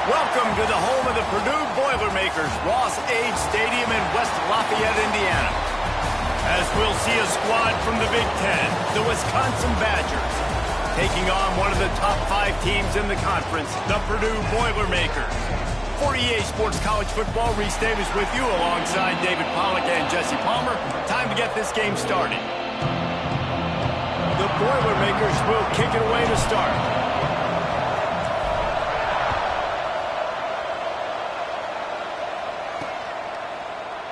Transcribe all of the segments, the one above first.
Welcome to the home of the Purdue Boilermakers, Ross Age Stadium in West Lafayette, Indiana. As we'll see a squad from the Big Ten, the Wisconsin Badgers, taking on one of the top 5 teams in the conference, the Purdue Boilermakers. For EA Sports College Football, Reese Davis with you alongside David Pollack and Jesse Palmer. Time to get this game started. The Boilermakers will kick it away to start.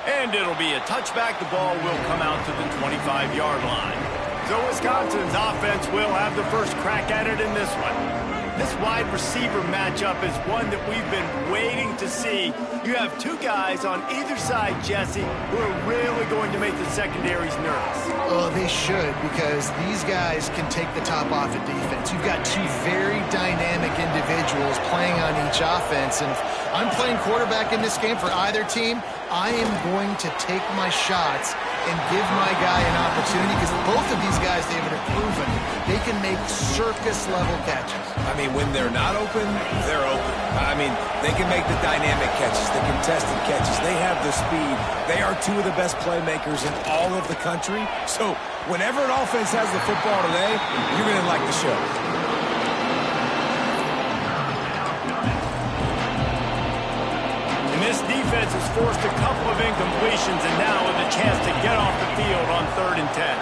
And it'll be a touchback. The ball will come out to the 25-yard line. So Wisconsin's offense will have the first crack at it in this one. This wide receiver matchup is one that we've been waiting to see. You have 2 guys on either side, Jesse, who are really going to make the secondaries nervous. Oh, they should, because these guys can take the top off at defense. You've got 2 very dynamic individuals playing on each offense, and if I'm playing quarterback in this game for either team, I am going to take my shots and give my guy an opportunity, because both of these guys, David, have proven they can make circus-level catches. I mean, when they're not open, they're open. I mean, they can make the dynamic catches, the contested catches. They have the speed. They are 2 of the best playmakers in all of the country. So whenever an offense has the football today, you're going to like the show. This defense has forced a couple of incompletions and now with a chance to get off the field on 3rd and 10.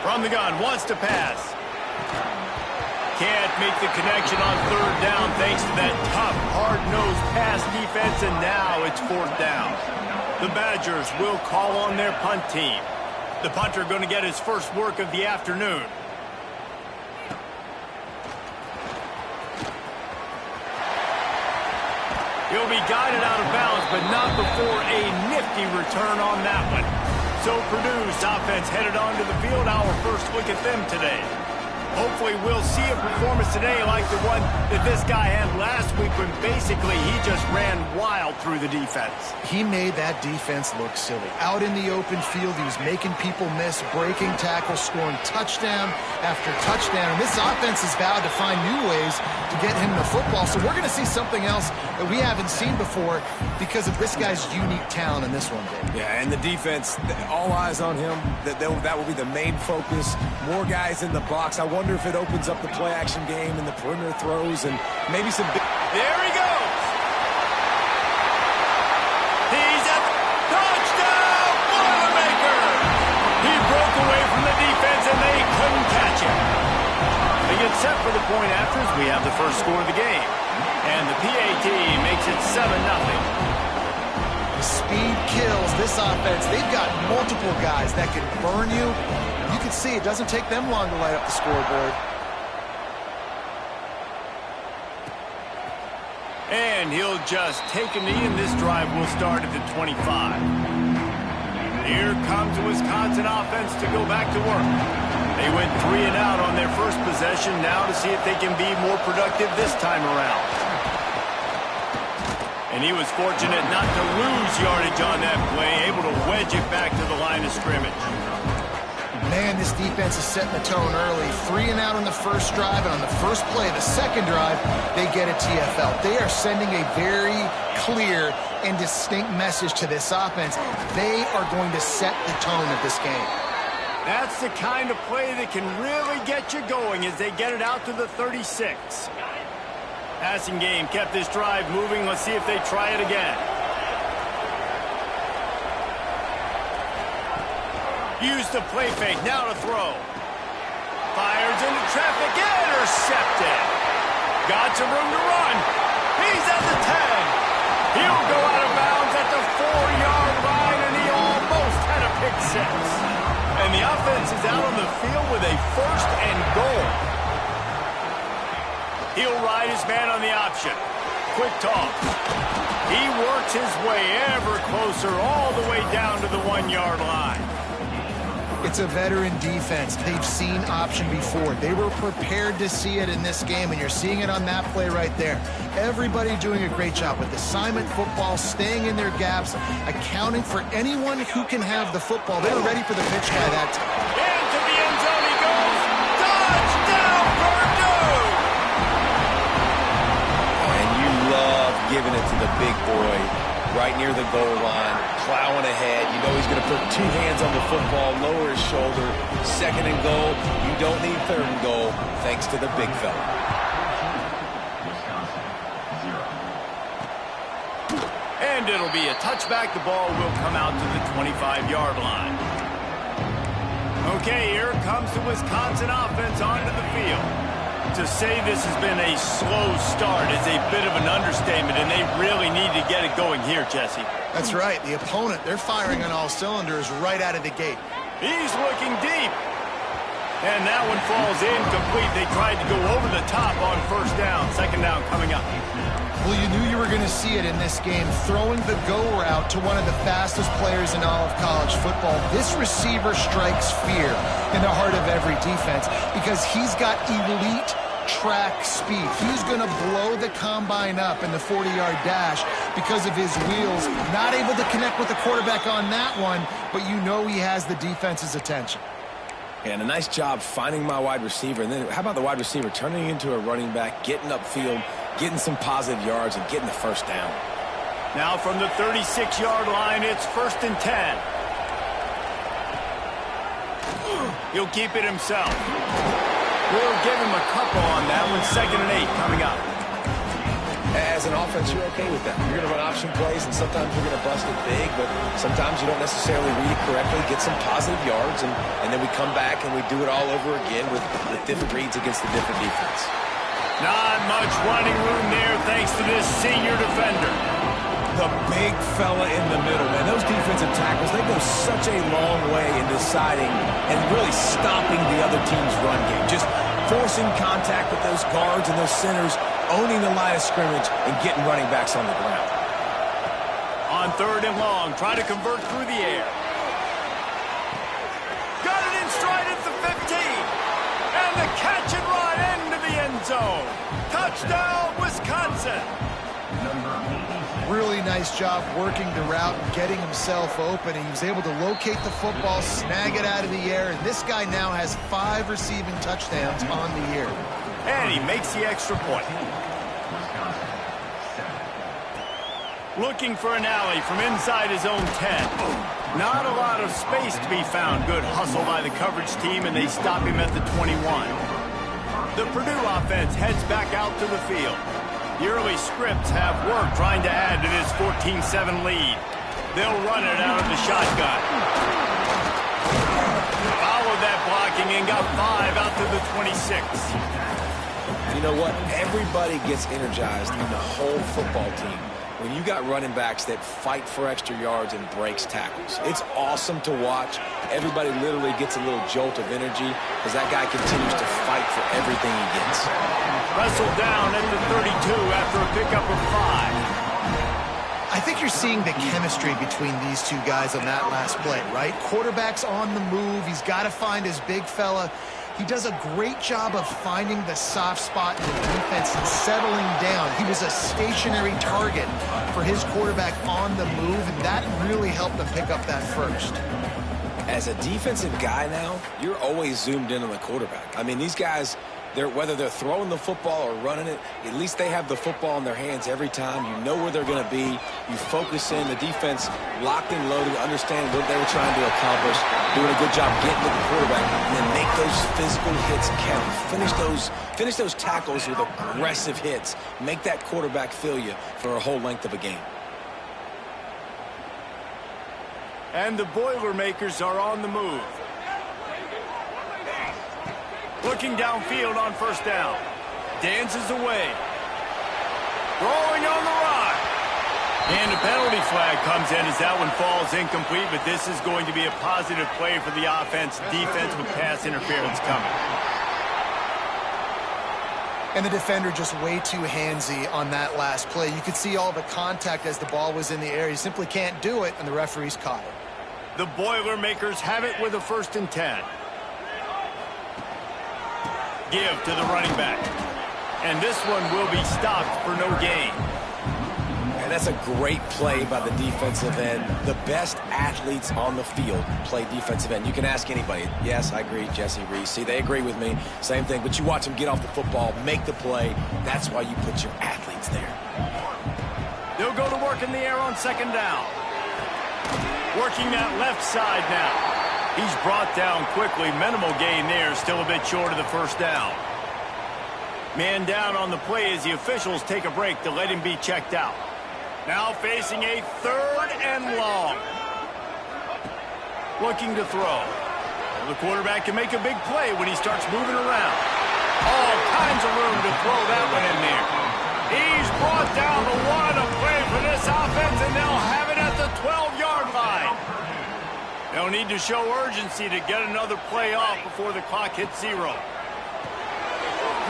From the gun, wants to pass. Can't make the connection on 3rd down thanks to that tough, hard-nosed pass defense, and now it's 4th down. The Badgers will call on their punt team. The punter going to get his first work of the afternoon. He'll be guided out of bounds, but not before a nifty return on that one. So Purdue's offense headed onto the field. Our first look at them today. Hopefully we'll see a performance today like the one that this guy had last week when basically he just ran wild through the defense. He made that defense look silly. Out in the open field, he was making people miss, breaking tackles, scoring touchdown after touchdown. And this offense has vowed to find new ways to get him the football. So we're going to see something else that we haven't seen before because of this guy's unique talent in this one, Dave. Yeah, and the defense, all eyes on him. That will be the main focus. More guys in the box. I wonder if it opens up the play-action game and the perimeter throws and maybe some big... There he goes! He's at the touchdown! Boilermaker! He broke away from the defense and they couldn't catch him. They get set for the point after as we have the first score of the game. And the PAT makes it 7-0. Speed kills this offense. They've got multiple guys that can burn you. You can see it doesn't take them long to light up the scoreboard. And he'll just take a knee, and this drive will start at the 25. Here comes the Wisconsin offense to go back to work. They went 3 and out on their first possession, now to see if they can be more productive this time around. And he was fortunate not to lose yardage on that play, able to wedge it back to the line of scrimmage. Man, this defense is setting the tone early. 3 and out on the first drive, and on the first play of the second drive, they get a TFL. They are sending a very clear and distinct message to this offense. They are going to set the tone of this game. That's the kind of play that can really get you going as they get it out to the 36. Passing game kept this drive moving. Let's see if they try it again. Use the play fake, now to throw. Fires into traffic, intercepted. Got some room to run. He's at the 10. He'll go out of bounds at the 4-yard line, and he almost had a pick six. And the offense is out on the field with a 1st and goal. He'll ride his man on the option. Quick toss. He works his way ever closer all the way down to the 1-yard line. It's a veteran defense. They've seen option before. They were prepared to see it in this game, and you're seeing it on that play right there. Everybody doing a great job with assignment football, staying in their gaps, accounting for anyone who can have the football. They were ready for the pitch guy that time. Into the end zone he goes. Touchdown, Purdue! And you love giving it to the big boy right near the goal line, plowing ahead. You know he's going to put 2 hands on the football, lower his shoulder. 2nd and goal. You don't need 3rd and goal, thanks to the big fella. And it'll be a touchback. The ball will come out to the 25-yard line. Okay, here comes the Wisconsin offense onto the field. To say this has been a slow start is a bit of an understatement, and they really need to get it going here, Jesse. That's right. The opponent, they're firing on all cylinders right out of the gate. He's looking deep. And that one falls incomplete. They tried to go over the top on 1st down. 2nd down coming up. Well, you knew you were going to see it in this game, throwing the go route to one of the fastest players in all of college football. This receiver strikes fear in the heart of every defense because he's got elite track speed. He's going to blow the combine up in the 40-yard dash because of his wheels. Not able to connect with the quarterback on that one, but you know he has the defense's attention. And a nice job finding my wide receiver. And then how about the wide receiver turning into a running back, getting upfield, getting some positive yards, and getting the 1st down. Now from the 36-yard line, it's 1st and 10. He'll keep it himself. We'll give him a couple on that one. 2nd and 8 coming up. As an offense, you're okay with that. You're going to run option plays, and sometimes you're going to bust it big, but sometimes you don't necessarily read it correctly, get some positive yards, and then we come back and we do it all over again with different reads against the different defense. Not much running room there thanks to this senior defender. The big fella in the middle, man. Those defensive tackles, they go such a long way in deciding and really stopping the other team's run game. Just forcing contact with those guards and those centers, owning the line of scrimmage, and getting running backs on the ground. On 3rd and long, try to convert through the air. Got it in stride at the 15. And the catch and run into the end zone. Touchdown, Wisconsin. Really nice job working the route and getting himself open. He was able to locate the football, snag it out of the air, and this guy now has 5 receiving touchdowns on the year. And he makes the extra point. Looking for an alley from inside his own 10. Not a lot of space to be found. Good hustle by the coverage team, and they stop him at the 21. The Purdue offense heads back out to the field. The early scripts have worked trying to add to this 14-7 lead. They'll run it out of the shotgun. Followed that blocking and got 5 out to the 26. You know what? Everybody gets energized in the whole football team when you got running backs that fight for extra yards and breaks tackles. It's awesome to watch. Everybody literally gets a little jolt of energy as that guy continues to fight for everything he gets. Wrestled down at the 32 after a pickup of 5. I think you're seeing the chemistry between these two guys on that last play, right? Quarterback's on the move. He's got to find his big fella. He does a great job of finding the soft spot in the defense and settling down. He was a stationary target for his quarterback on the move, and that really helped him pick up that 1st. As a defensive guy now, you're always zoomed in on the quarterback. I mean, these guys, whether they're throwing the football or running it, at least they have the football in their hands every time. You know where they're going to be. You focus in. The defense locked and loaded, understand what they were trying to accomplish, doing a good job getting to the quarterback, and then make those physical hits count. Finish those tackles with aggressive hits. Make that quarterback feel you for a whole length of a game. And the Boilermakers are on the move. Looking downfield on 1st down. Dances away. Throwing on the run. And a penalty flag comes in as that one falls incomplete, but this is going to be a positive play for the offense. Defense with pass interference coming. And the defender just way too handsy on that last play. You could see all the contact as the ball was in the air. He simply can't do it, and the referee's caught it. The Boilermakers have it with a 1st and 10. Give to the running back. And this one will be stopped for no gain. And that's a great play by the defensive end. The best athletes on the field play defensive end. You can ask anybody. Yes, I agree, Jesse Reese. See, they agree with me. Same thing. But you watch them get off the football, make the play. That's why you put your athletes there. They'll go to work in the air on 2nd down. Working that left side now. He's brought down quickly. Minimal gain there. Still a bit short of the 1st down. Man down on the play as the officials take a break to let him be checked out. Now facing a 3rd and long. Looking to throw. Well, the quarterback can make a big play when he starts moving around. All kinds of room to throw that one in there. He's brought down the one to play for this offense, and they'll have it at the 12-yard line. They'll need to show urgency to get another play off before the clock hits 0.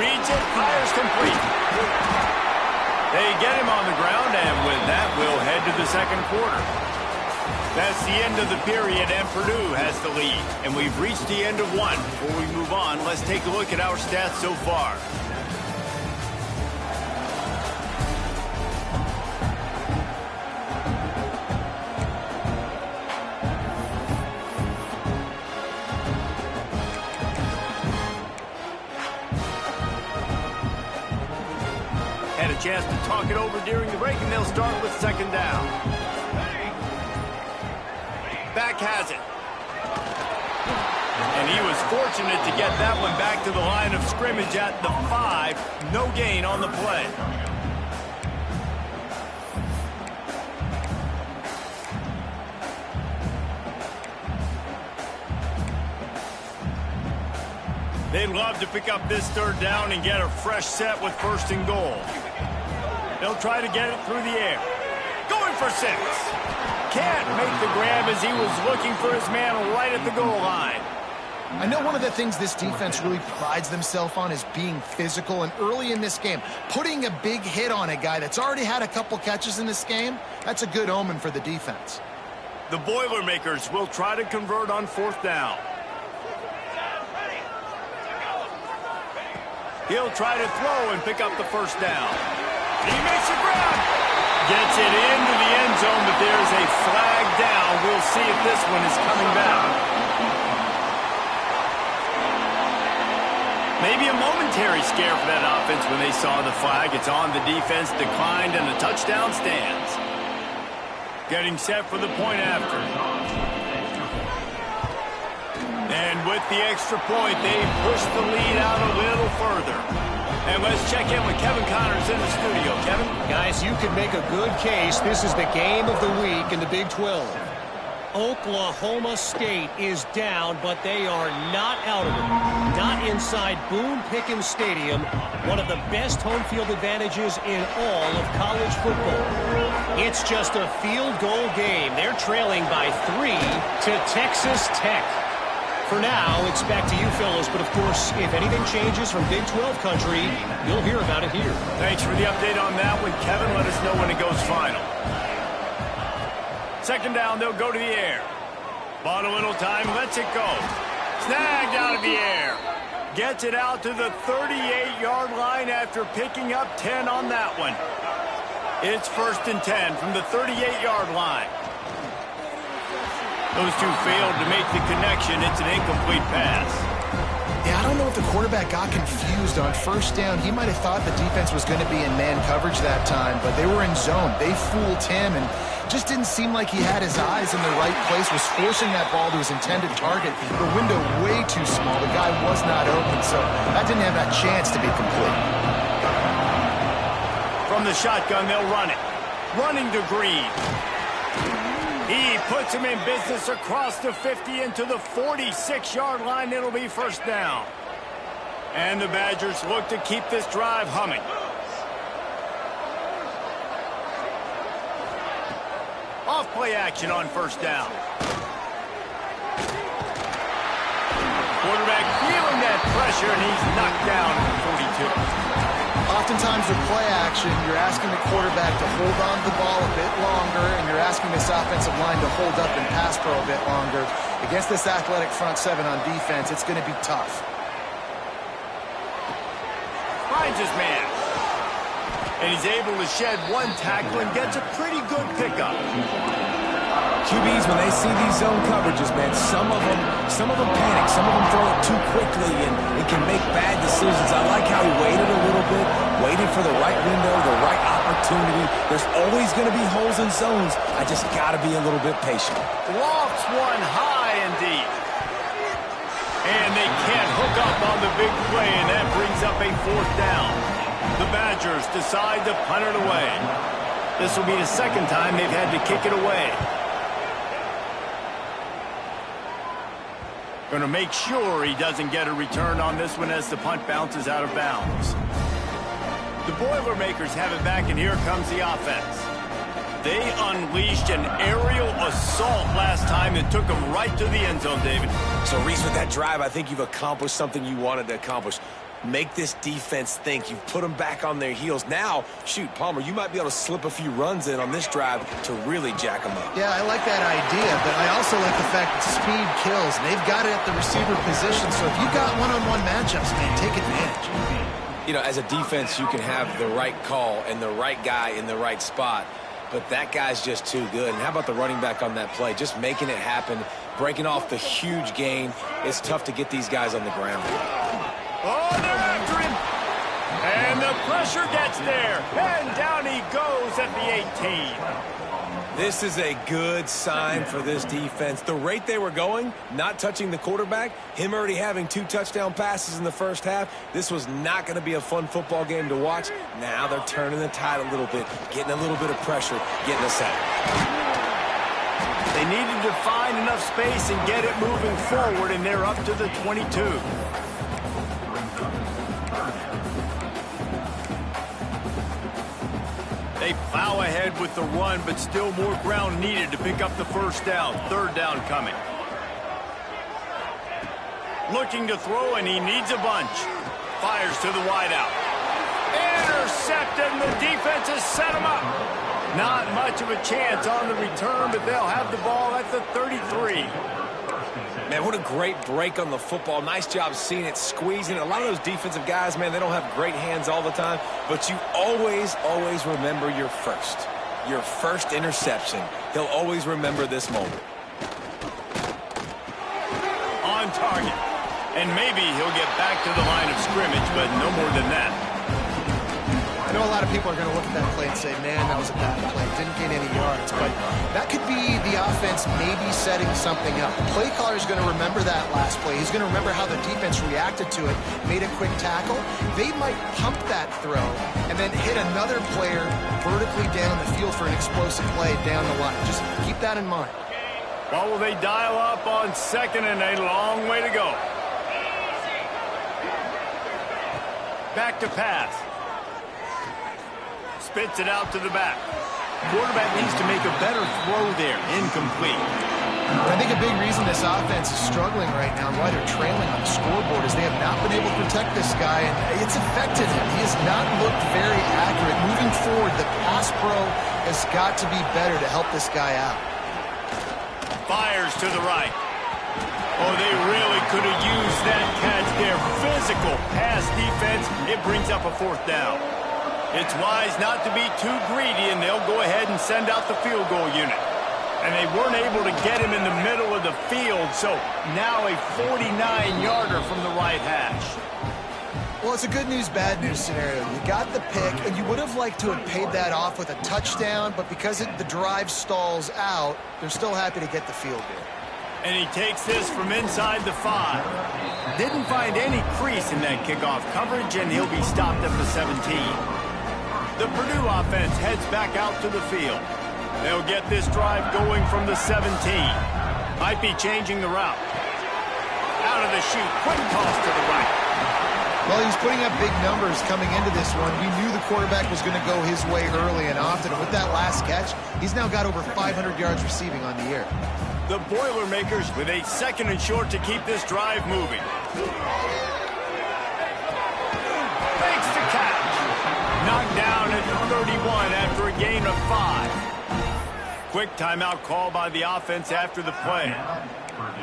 Reads it, fires complete. They get him on the ground, and with that, we'll head to the 2nd quarter. That's the end of the period, and Purdue has the lead. And we've reached the end of one. Before we move on, let's take a look at our stats so far. Had a chance to talk it over during the break, and they'll start with 2nd down. Back has it. And he was fortunate to get that one back to the line of scrimmage at the 5. No gain on the play. They'd love to pick up this 3rd down and get a fresh set with 1st and goal. They'll try to get it through the air. Going for 6. Can't make the grab as he was looking for his man right at the goal line. I know one of the things this defense really prides themselves on is being physical, and early in this game, putting a big hit on a guy that's already had a couple catches in this game, that's a good omen for the defense. The Boilermakers will try to convert on 4th down. He'll try to throw and pick up the 1st down. He makes a grab. Gets it into the end zone, but there's a flag down. We'll see if this one is coming back. Maybe a momentary scare for that offense when they saw the flag. It's on the defense, declined, and the touchdown stands. Getting set for the point after. And with the extra point, they push the lead out a little further. And let's check in with Kevin Connors in the studio. Kevin? Guys, you could make a good case. This is the game of the week in the Big 12. Oklahoma State is down, but they are not out of it. Not inside Boone Pickens Stadium, one of the best home field advantages in all of college football. It's just a field goal game. They're trailing by 3 to Texas Tech. For now, it's back to you, fellas. But, of course, if anything changes from Big 12 country, you'll hear about it here. Thanks for the update on that one, Kevin. Let us know when it goes final. 2nd down, they'll go to the air. Bought a little time, lets it go. Snagged out of the air. Gets it out to the 38-yard line after picking up 10 on that one. It's 1st and 10 from the 38-yard line. Those two failed to make the connection. It's an incomplete pass. Yeah, I don't know if the quarterback got confused on 1st down. He might have thought the defense was going to be in man coverage that time, but they were in zone. They fooled him and just didn't seem like he had his eyes in the right place, was forcing that ball to his intended target. The window way too small. The guy was not open, so that didn't have that chance to be complete. From the shotgun, they'll run it. Running to Green. He puts him in business across the 50 into the 46-yard line. It'll be 1st down. And the Badgers look to keep this drive humming. play action on first down. Quarterback feeling that pressure, and he's knocked down at the 42. Oftentimes with play action, you're asking the quarterback to hold on to the ball a bit longer, and you're asking this offensive line to hold up and pass pro a bit longer. Against this athletic front seven on defense, it's going to be tough. Finds his man. And he's able to shed one tackle and gets a pretty good pickup. QBs, when they see these zone coverages, man, some of them panic. Some of them throw it too quickly and can make bad decisions. I like how he waited a little bit, waited for the right window, the right opportunity. There's always going to be holes in zones. I just got to be a little bit patient. Lofts one high and deep. And they can't hook up on the big play, and that brings up a fourth down. The Badgers decide to punt it away. This will be the second time they've had to kick it away. Going to make sure he doesn't get a return on this one as the punt bounces out of bounds. The Boilermakers have it back, and here comes the offense. They unleashed an aerial assault last time that took them right to the end zone, David. So, Reese, with that drive, I think you've accomplished something you wanted to accomplish. Make this defense think. You've put them back on their heels. Now, shoot, Palmer, you might be able to slip a few runs in on this drive to really jack them up. Yeah, I like that idea, but I also like the fact that speed kills. They've got it at the receiver position, so if you got one-on-one matchups, man, take advantage. You know, as a defense, you can have the right call and the right guy in the right spot, but that guy's just too good. And how about the running back on that play? Just making it happen, breaking off the huge gain. It's tough to get these guys on the ground. Oh, they're after him. And the pressure gets there. And down he goes at the 18. This is a good sign for this defense. The rate they were going, not touching the quarterback, him already having 2 touchdown passes in the first half, this was not going to be a fun football game to watch. Now they're turning the tide a little bit, getting a little bit of pressure, getting a sack. They needed to find enough space and get it moving forward, and they're up to the 22. They plow ahead with the run, but still more ground needed to pick up the first down. Third down coming. Looking to throw, and he needs a bunch. Fires to the wideout. Intercepted, and the defense has set him up. Not much of a chance on the return, but they'll have the ball at the 33. Man, what a great break on the football. Nice job seeing it, squeezing it. A lot of those defensive guys, man, they don't have great hands all the time, but you always remember your first interception. He'll always remember this moment. On target. And maybe he'll get back to the line of scrimmage, but no more than that. I know a lot of people are going to look at that play and say, man, that was a bad play. Didn't gain any yards. But that could be the offense maybe setting something up. The play caller is going to remember that last play. He's going to remember how the defense reacted to it, made a quick tackle. They might pump that throw and then hit another player vertically down the field for an explosive play down the line. Just keep that in mind. Well, will they dial up on second and a long way to go? Back to pass. Spits it out to the back. Quarterback needs to make a better throw there. Incomplete. I think a big reason this offense is struggling right now and why they're trailing on the scoreboard is they have not been able to protect this guy, and it's affected him. He has not looked very accurate. Moving forward, the pass pro has got to be better to help this guy out. Fires to the right. Oh, they really could have used that catch there. Physical pass defense. It brings up a fourth down. It's wise not to be too greedy, and they'll go ahead and send out the field goal unit. And they weren't able to get him in the middle of the field, so now a 49-yarder from the right hash. Well, it's a good news, bad news scenario. You got the pick, and you would have liked to have paid that off with a touchdown, but because the drive stalls out, they're still happy to get the field goal. And he takes this from inside the 5. Didn't find any crease in that kickoff coverage, and he'll be stopped at the 17. The Purdue offense heads back out to the field. They'll get this drive going from the 17. Might be changing the route. Out of the chute, quick toss to the right. Well, he was putting up big numbers coming into this one. We knew the quarterback was going to go his way early and often. And with that last catch, he's now got over 500 yards receiving on the year. The Boilermakers with a 2nd and short to keep this drive moving. Makes the catch. Knocked down at 31 after a gain of 5. Quick timeout call by the offense after the play.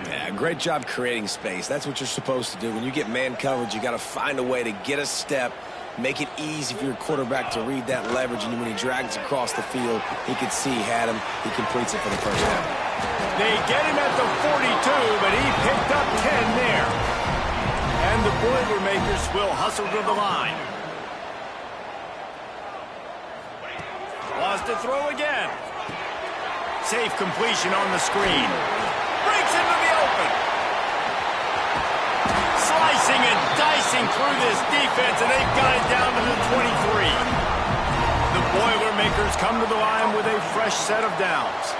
Yeah, great job creating space. That's what you're supposed to do. When you get man coverage, you got to find a way to get a step, make it easy for your quarterback to read that leverage, and when he drags across the field, he can see he had him. He completes it for the first down. They get him at the 42, but he picked up 10 there. And the Boilermakers will hustle to the line. Lost to throw again. Safe completion on the screen. Breaks into the open. Slicing and dicing through this defense, and they've got it down to the 23. The Boilermakers come to the line with a fresh set of downs.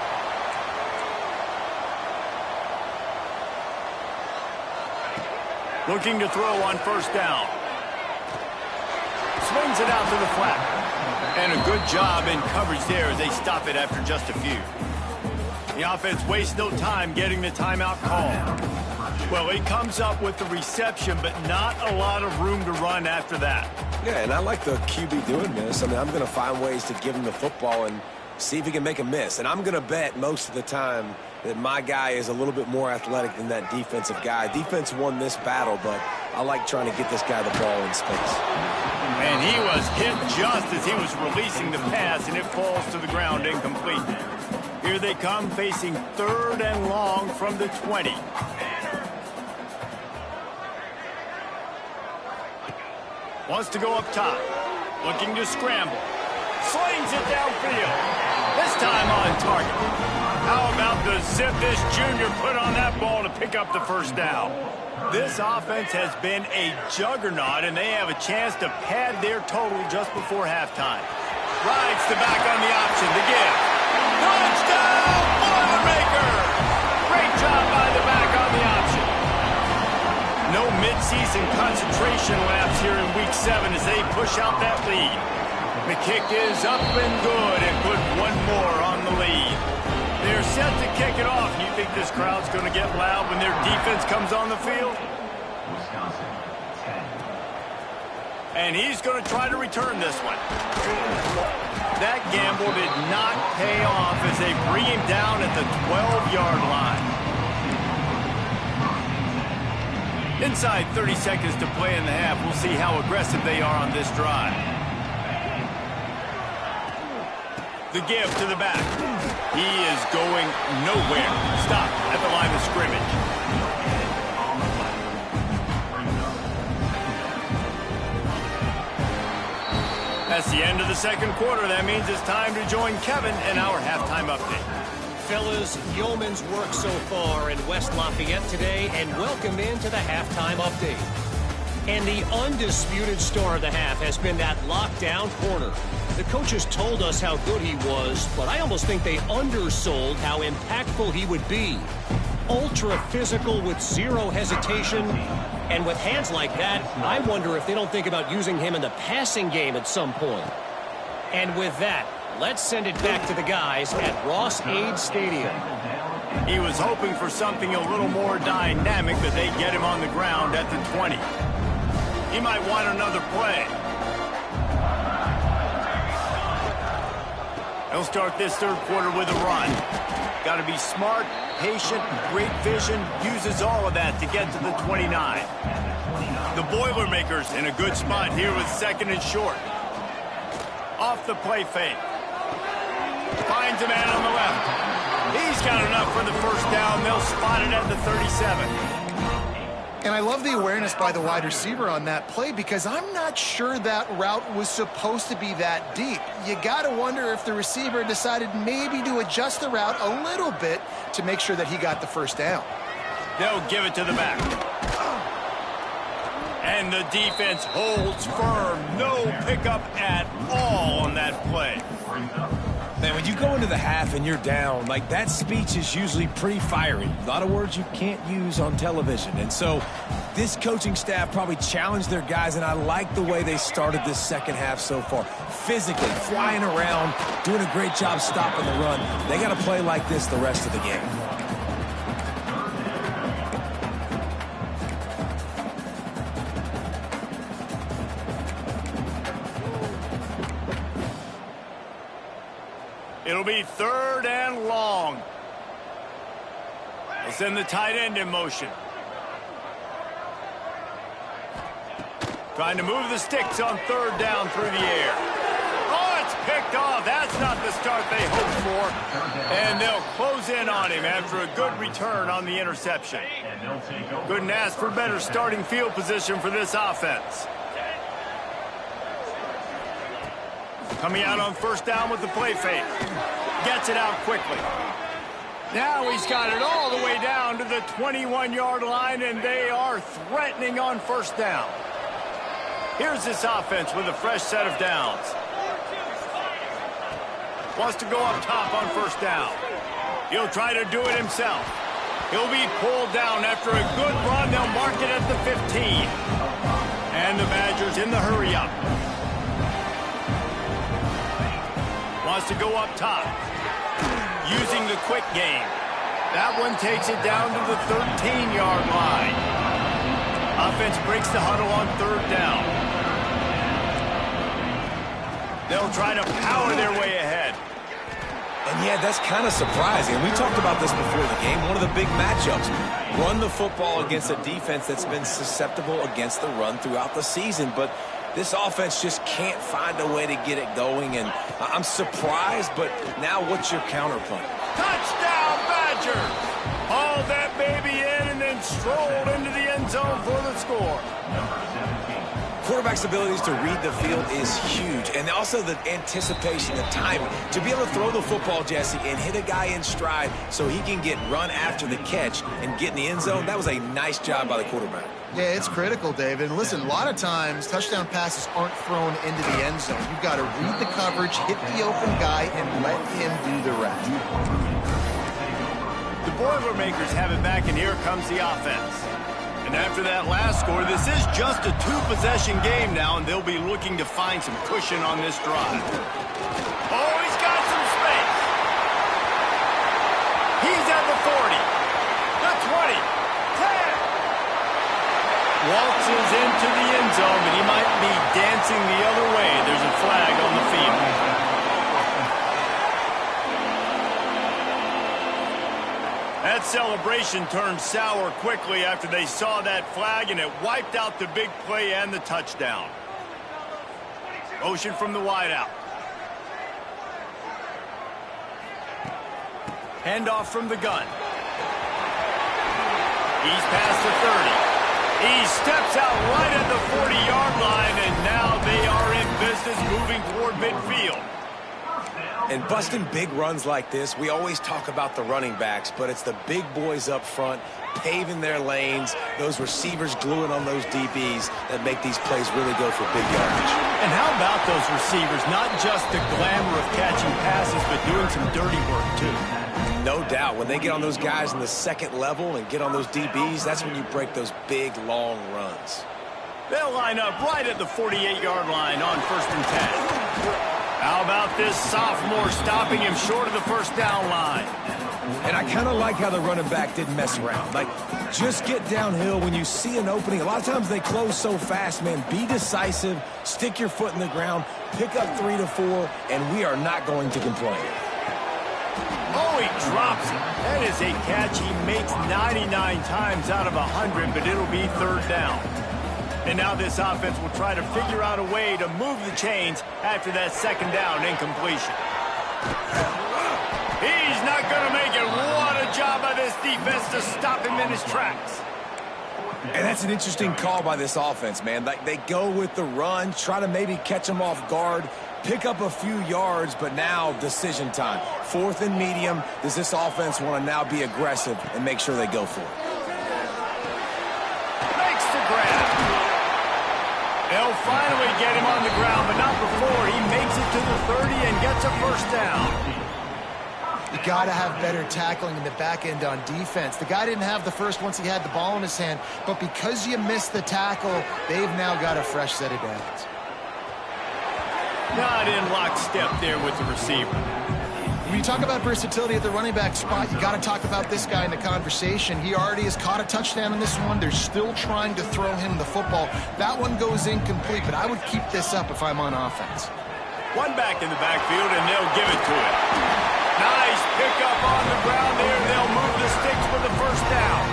Looking to throw on 1st down. Swings it out to the flat. And a good job in coverage there as they stop it after just a few. The offense wastes no time getting the timeout call. Well, he comes up with the reception, but not a lot of room to run after that. Yeah, and I like the QB doing this. I mean, I'm going to find ways to give him the football and see if he can make a miss. And I'm going to bet most of the time that my guy is a little bit more athletic than that defensive guy. Defense won this battle, but I like trying to get this guy the ball in space. And he was hit just as he was releasing the pass, and it falls to the ground incomplete. Here they come, facing 3rd and long from the 20. Wants to go up top. Looking to scramble. Slings it downfield. This time on target. How about the zip this junior put on that ball to pick up the 1st down? This offense has been a juggernaut, and they have a chance to pad their total just before halftime. Rides the back on the option. The give. Touchdown, Boilermakers! Great job by the back on the option. No midseason concentration laps here in Week 7 as they push out that lead. The kick is up and good and put one more on the lead. They're set to kick it off. You think this crowd's going to get loud when their defense comes on the field? And he's going to try to return this one. That gamble did not pay off as they bring him down at the 12-yard line. Inside 30 seconds to play in the half. We'll see how aggressive they are on this drive. The give to the back. He is going nowhere. Stop at the line of scrimmage. That's the end of the 2nd quarter. That means it's time to join Kevin in our halftime update. Fellas, yeoman's work so far in West Lafayette today, and welcome into the halftime update. And the undisputed star of the half has been that lockdown corner. The coaches told us how good he was, but I almost think they undersold how impactful he would be. Ultra physical with zero hesitation. And with hands like that, I wonder if they don't think about using him in the passing game at some point. And with that, let's send it back to the guys at Ross-Ade Stadium. He was hoping for something a little more dynamic, but they get him on the ground at the 20. He might want another play. He'll start this 3rd quarter with a run. Got to be smart, patient, great vision, uses all of that to get to the 29. The Boilermakers in a good spot here with 2nd and short. Off the play fake. Finds a man on the left. He's got enough for the 1st down. They'll spot it at the 37. And I love the awareness by the wide receiver on that play because I'm not sure that route was supposed to be that deep. You got to wonder if the receiver decided maybe to adjust the route a little bit to make sure that he got the 1st down. They'll give it to the back. And the defense holds firm. No pickup at all on that play. Man, when you go into the half and you're down, like that speech is usually pretty fiery. A lot of words you can't use on television. And so this coaching staff probably challenged their guys, and I like the way they started this second half so far. Physically, flying around, doing a great job stopping the run. They got to play like this the rest of the game. It'll be 3rd and long. They'll send the tight end in motion. Trying to move the sticks on 3rd down through the air. Oh, it's picked off. That's not the start they hoped for. And they'll close in on him after a good return on the interception. Couldn't ask for better starting field position for this offense. Coming out on 1st down with the play fake. Gets it out quickly. Now he's got it all the way down to the 21-yard line, and they are threatening on 1st down. Here's this offense with a fresh set of downs. Wants to go up top on 1st down. He'll try to do it himself. He'll be pulled down after a good run. They'll mark it at the 15. And the Badgers in the hurry up. Wants to go up top. Using the quick game. That one takes it down to the 13-yard line. Offense breaks the huddle on 3rd down. They'll try to power their way ahead. And yeah, that's kind of surprising. We talked about this before the game. One of the big matchups. Run the football against a defense that's been susceptible against the run throughout the season. But this offense just can't find a way to get it going. And I'm surprised, but now what's your counterpoint? Touchdown, Badgers! Hauled that baby in and then strolled into the end zone for the score. Quarterback's abilities to read the field is huge, and also the anticipation, the timing. To be able to throw the football, Jesse, and hit a guy in stride so he can get run after the catch and get in the end zone, that was a nice job by the quarterback. Yeah, it's critical, David. And listen, a lot of times touchdown passes aren't thrown into the end zone. You've got to read the coverage, hit the open guy, and let him do the rest. The Boilermakers have it back, and here comes the offense. And after that last score, this is just a 2-possession game now, and they'll be looking to find some cushion on this drive. Oh, he's got some space. He's at the 40, the 20, 10. Waltzes into the end zone, but he might be dancing the other way. There's a flag on the field. That celebration turned sour quickly after they saw that flag, and it wiped out the big play and the touchdown. Motion from the wideout. Handoff from the gun. He's past the 30. He steps out right at the 40-yard line, and now they are in business moving toward midfield. And busting big runs like this, we always talk about the running backs, but it's the big boys up front, paving their lanes, those receivers gluing on those DBs that make these plays really go for big yardage. And how about those receivers? Not just the glamour of catching passes, but doing some dirty work, too. No doubt. When they get on those guys in the second level and get on those DBs, that's when you break those big, long runs. They'll line up right at the 48-yard line on 1st and 10. How about this sophomore stopping him short of the 1st down line? And I kind of like how the running back didn't mess around. Like, just get downhill when you see an opening. A lot of times they close so fast, man. Be decisive, stick your foot in the ground, pick up 3 to 4, and we are not going to complain. Oh, he drops it. That is a catch he makes 99 times out of 100, but it'll be 3rd down. And now this offense will try to figure out a way to move the chains after that 2nd down incompletion. He's not going to make it. What a job by this defense to stop him in his tracks. And that's an interesting call by this offense, man. Like, they go with the run, try to maybe catch him off guard, pick up a few yards, but now decision time. 4th and medium. Does this offense want to now be aggressive and make sure they go for it? Makes the grab. They'll finally get him on the ground, but not before he makes it to the 30 and gets a first down. You got to have better tackling in the back end on defense. The guy didn't have the first once he had the ball in his hand, but because you missed the tackle, they've now got a fresh set of downs. Not in lockstep there with the receiver. When you talk about versatility at the running back spot, you got to talk about this guy in the conversation. He already has caught a touchdown in this one. They're still trying to throw him the football. That one goes incomplete, but I would keep this up if I'm on offense. One back in the backfield, and they'll give it to him. Nice pickup on the ground there. They'll move the sticks for the first down.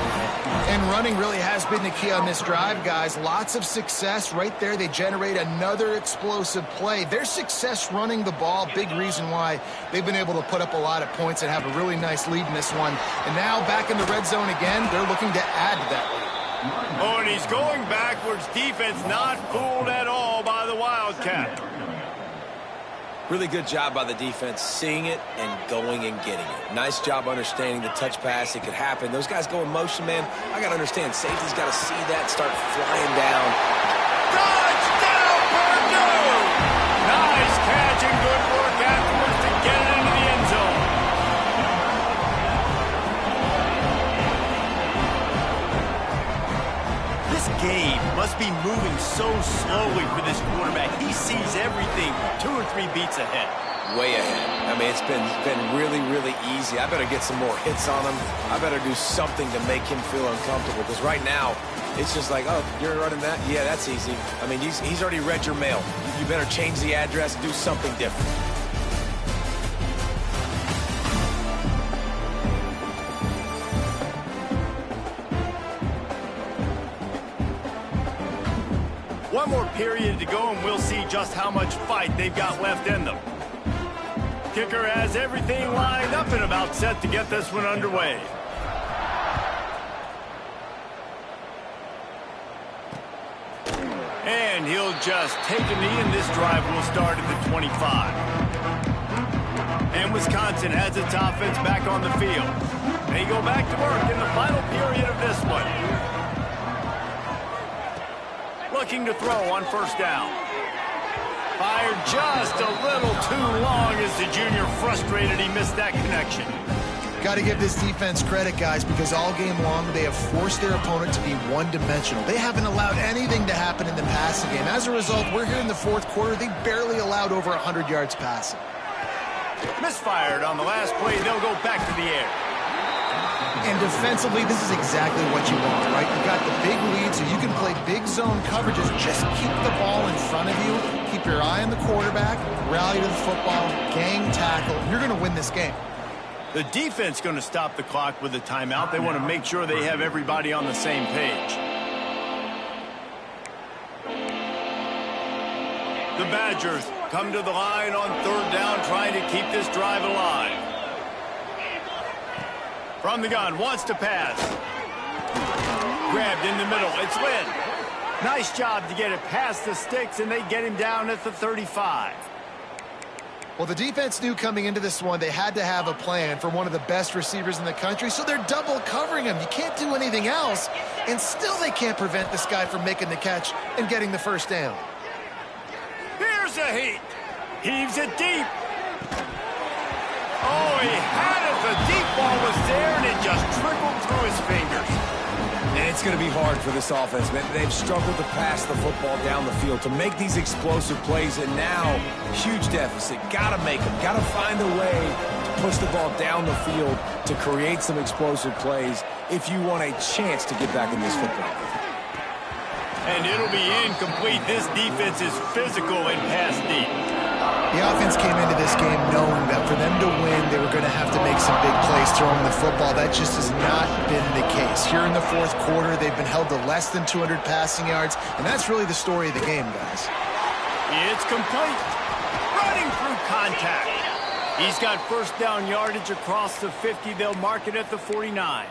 And running really has been the key on this drive, guys. Lots of success right there. They generate another explosive play. Their success running the ball, big reason why they've been able to put up a lot of points and have a really nice lead in this one. And now back in the red zone again, they're looking to add to that lead. Oh, and he's going backwards. Defense not fooled at all by the Wildcat. Really good job by the defense, seeing it and going and getting it. Nice job understanding the touch pass. It could happen. Those guys go in motion, man. I got to understand. Safety's got to see that, start flying down. Touchdown, Purdue! Nice catch and good work afterwards to get it into the end zone. This game must be moving so slowly for this quarterback. He sees everything 2 or 3 beats ahead. Way ahead. I mean, it's been really, really easy. I better get some more hits on him. I better do something to make him feel uncomfortable, because right now, it's just like, oh, you're running that? Yeah, that's easy. I mean, he's already read your mail. You better change the address, do something different. One more period to go, and we'll see just how much fight they've got left in them. Kicker has everything lined up and about set to get this one underway. And he'll just take a knee, and this drive will start at the 25. And Wisconsin has its offense back on the field. They go back to work in the final period of this one. Looking to throw on first down. Fired just a little too long as the junior frustrated he missed that connection. Got to give this defense credit, guys, because all game long they have forced their opponent to be one-dimensional. They haven't allowed anything to happen in the passing game. As a result, we're here in the fourth quarter. They barely allowed over 100 yards passing. Misfired on the last play. They'll go back to the air. And defensively, this is exactly what you want, right? You got the big lead, so you can play big zone coverages. Just keep the ball in front of you. Keep your eye on the quarterback. Rally to the football. Gang tackle. You're going to win this game. The defense going to stop the clock with a timeout. They want to make sure they have everybody on the same page. The Badgers come to the line on third down, trying to keep this drive alive. From the gun, wants to pass. Grabbed in the middle. It's Lynn. Nice job to get it past the sticks, and they get him down at the 35. Well, the defense knew coming into this one they had to have a plan for one of the best receivers in the country, so they're double covering him. You can't do anything else, and still they can't prevent this guy from making the catch and getting the first down. Here's a heat. Heaves it deep. Oh, he had it. The deep ball was there, and it just trickled through his fingers. And it's going to be hard for this offense, man. They've struggled to pass the football down the field, to make these explosive plays, and now, huge deficit. Got to make them. Got to find a way to push the ball down the field to create some explosive plays if you want a chance to get back in this football game. And it'll be incomplete. This defense is physical and pass deep. The offense came into this game knowing that for them to win, they were going to have to make some big plays throwing the football. That just has not been the case. Here in the fourth quarter, they've been held to less than 200 passing yards, and that's really the story of the game, guys. It's complete. Running through contact. He's got first down yardage across the 50. They'll mark it at the 49.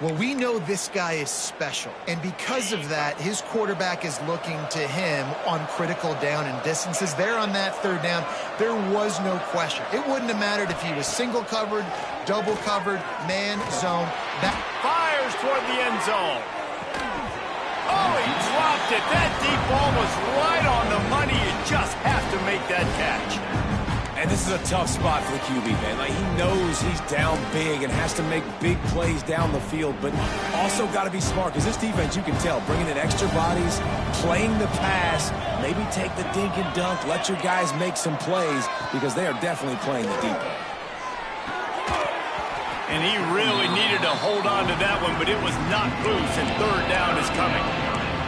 Well, we know this guy is special, and because of that, his quarterback is looking to him on critical down and distances. There on that third down, there was no question. It wouldn't have mattered if he was single covered, double covered, man, zone. That fires toward the end zone. Oh, he dropped dropped it. That deep ball was right on the money. You just have to make that catch. And this is a tough spot for the QB, man. Like, he knows he's down big and has to make big plays down the field, but also got to be smart, because this defense, you can tell, bringing in extra bodies, playing the pass, maybe take the dink and dunk, let your guys make some plays, because they are definitely playing the deep end. And he really needed to hold on to that one, but it was not loose, and third down is coming.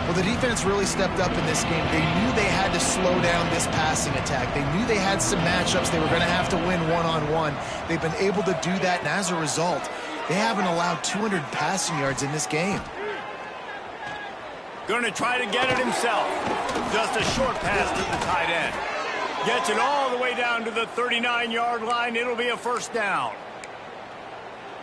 Well, the defense really stepped up in this game. They knew they had to slow down this passing attack. They knew they had some matchups they were going to have to win one-on-one. They've been able to do that, and as a result, they haven't allowed 200 passing yards in this game. Going to try to get it himself. Just a short pass to the tight end. Gets it all the way down to the 39-yard line. It'll be a first down.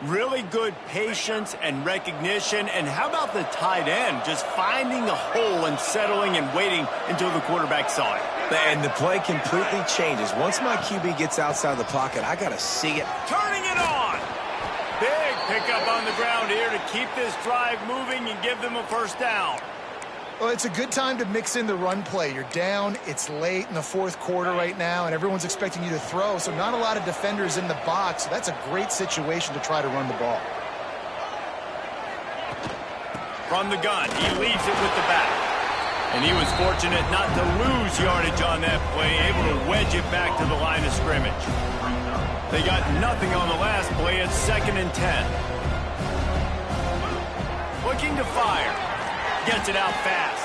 Really good patience and recognition. And how about the tight end just finding the hole and settling and waiting until the quarterback saw it. And the play completely changes. Once my QB gets outside the pocket, I got to see it. Turning it on. Big pickup on the ground here to keep this drive moving and give them a first down. Well, it's a good time to mix in the run play. You're down, it's late in the fourth quarter right now, and everyone's expecting you to throw, so not a lot of defenders in the box. So that's a great situation to try to run the ball. From the gun, he leads it with the back. And he was fortunate not to lose yardage on that play, able to wedge it back to the line of scrimmage. They got nothing on the last play. It's 2nd and 10. Looking to fire. Gets it out fast.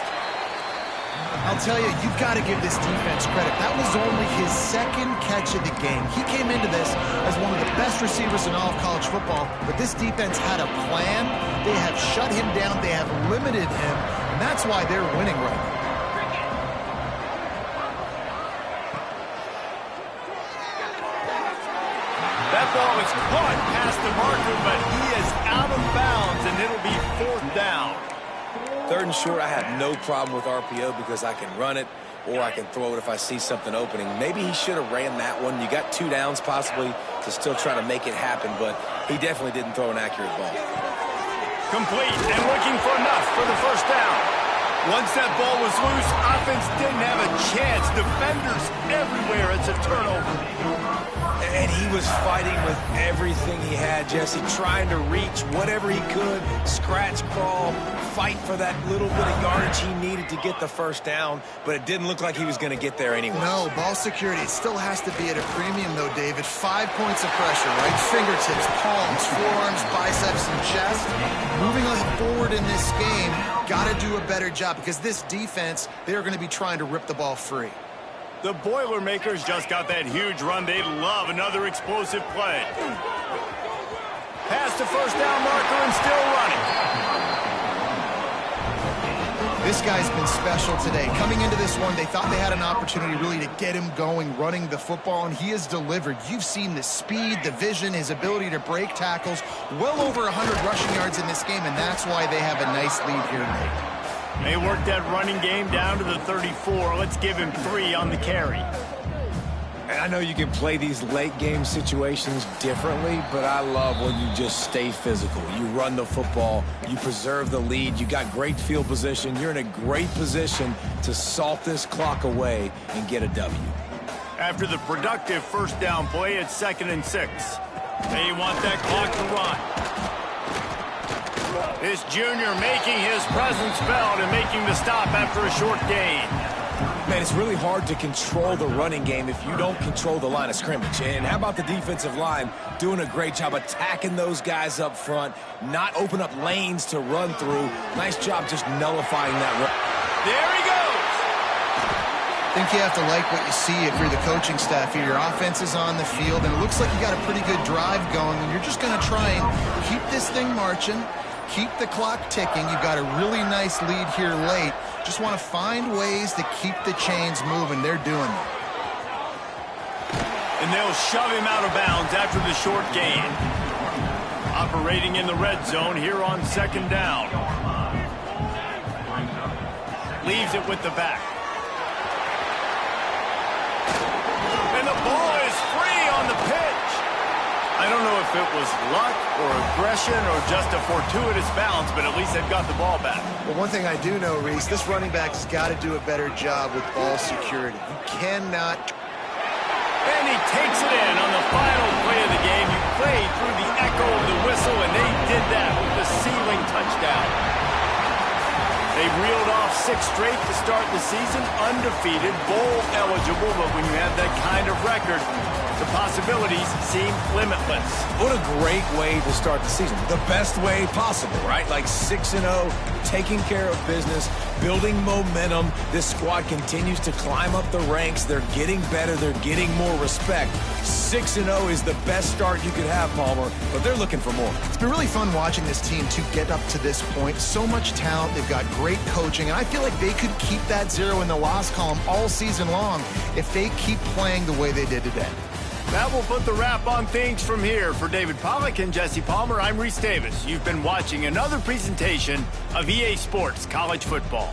I'll tell you, you've got to give this defense credit. That was only his second catch of the game. He came into this as one of the best receivers in all of college football, but this defense had a plan. They have shut him down. They have limited him, and that's why they're winning right now. That ball is caught past the marker, but he is out of bounds, and it'll be 4th down. 3rd and short, I have no problem with RPO because I can run it or I can throw it if I see something opening. Maybe he should have ran that one. You got 2 downs possibly to still try to make it happen, but he definitely didn't throw an accurate ball. Complete and looking for enough for the first down. Once that ball was loose, offense didn't have a chance. Defenders everywhere. It's a turnover. And he was fighting with everything he had, Jesse, trying to reach whatever he could, scratch, crawl, fight for that little bit of yardage he needed to get the first down, but it didn't look like he was going to get there anyway. No, ball security still has to be at a premium, though, David. 5 points of pressure, right? Fingertips, palms, forearms, biceps, and chest. Moving on forward in this game, got to do a better job because this defense, they're going to be trying to rip the ball free. The Boilermakers just got that huge run. They love another explosive play. Past the first down marker and still running. This guy's been special today. Coming into this one, they thought they had an opportunity really to get him going, running the football, and he has delivered. You've seen the speed, the vision, his ability to break tackles. Well over 100 rushing yards in this game, and that's why they have a nice lead here tonight. They worked that running game down to the 34. Let's give him 3 on the carry. And I know you can play these late game situations differently, but I love when you just stay physical. You run the football, you preserve the lead, you got great field position, you're in a great position to salt this clock away and get a W. After the productive first down play, it's 2nd and 6. They want that clock to run. This junior making his presence felt and making the stop after a short gain. Man, it's really hard to control the running game if you don't control the line of scrimmage. And how about the defensive line doing a great job attacking those guys up front, not open up lanes to run through. Nice job just nullifying that run. There he goes. I think you have to like what you see if you're the coaching staff here. Your offense is on the field, and it looks like you got a pretty good drive going, and you're just going to try and keep this thing marching. Keep the clock ticking. You've got a really nice lead here late. Just want to find ways to keep the chains moving. They're doing it. And they'll shove him out of bounds after the short gain. Operating in the red zone here on 2nd down. Leaves it with the back. And the ball is free on the pitch. I don't know if it was luck or aggression or just a fortuitous bounce, but at least they've got the ball back. Well, one thing I do know, Reese, this running back's got to do a better job with ball security. You cannot... And he takes it in on the final play of the game. You played through the echo of the whistle, and they did that with the ceiling touchdown. They reeled off 6 straight to start the season, undefeated, bowl eligible, but when you have that kind of record, the possibilities seem limitless. What a great way to start the season. The best way possible, right? Like 6-0, taking care of business, building momentum. This squad continues to climb up the ranks. They're getting better. They're getting more respect. 6-0 is the best start you could have, Palmer, but they're looking for more. It's been really fun watching this team to get up to this point. So much talent. They've got great coaching, and I feel like they could keep that 0 in the loss column all season long if they keep playing the way they did today. That will put the wrap on things from here. For David Pollack and Jesse Palmer, I'm Reese Davis. You've been watching another presentation of EA Sports College Football.